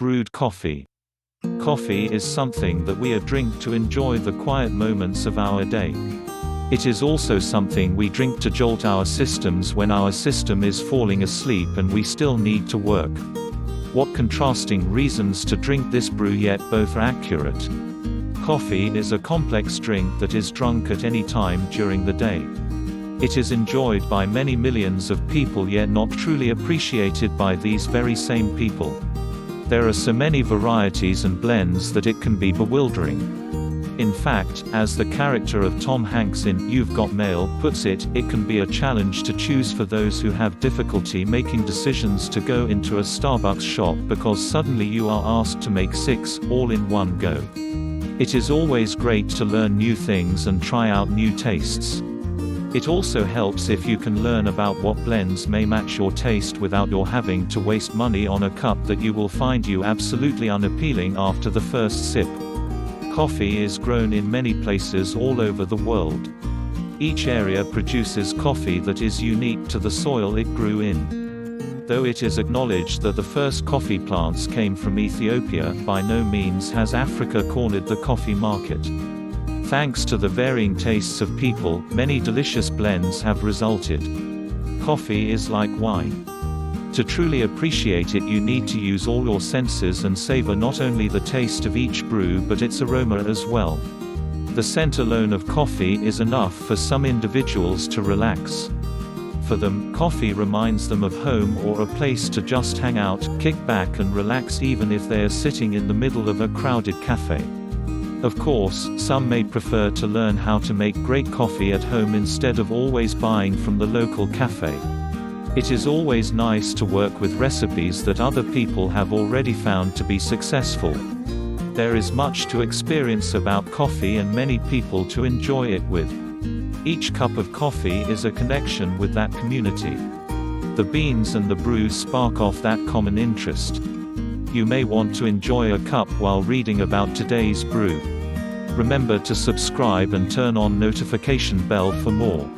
Brewed coffee. Coffee is something that we drink to enjoy the quiet moments of our day. It is also something we drink to jolt our systems when our system is falling asleep and we still need to work. What contrasting reasons to drink this brew, yet both are accurate. Coffee is a complex drink that is drunk at any time during the day. It is enjoyed by many millions of people, yet not truly appreciated by these very same people. There are so many varieties and blends that it can be bewildering. In fact, as the character of Tom Hanks in You've Got Mail puts it, it can be a challenge to choose for those who have difficulty making decisions to go into a Starbucks shop because suddenly you are asked to make 6, all in one go. It is always great to learn new things and try out new tastes. It also helps if you can learn about what blends may match your taste without your having to waste money on a cup that you will find you absolutely unappealing after the first sip. Coffee is grown in many places all over the world. Each area produces coffee that is unique to the soil it grew in. Though it is acknowledged that the first coffee plants came from Ethiopia, by no means has Africa cornered the coffee market. Thanks to the varying tastes of people, many delicious blends have resulted. Coffee is like wine. To truly appreciate it, you need to use all your senses and savor not only the taste of each brew but its aroma as well. The scent alone of coffee is enough for some individuals to relax. For them, coffee reminds them of home or a place to just hang out, kick back and relax, even if they are sitting in the middle of a crowded cafe. Of course, some may prefer to learn how to make great coffee at home instead of always buying from the local cafe. It is always nice to work with recipes that other people have already found to be successful. There is much to experience about coffee and many people to enjoy it with. Each cup of coffee is a connection with that community. The beans and the brew spark off that common interest. You may want to enjoy a cup while reading about today's brew. Remember to subscribe and turn on notification bell for more.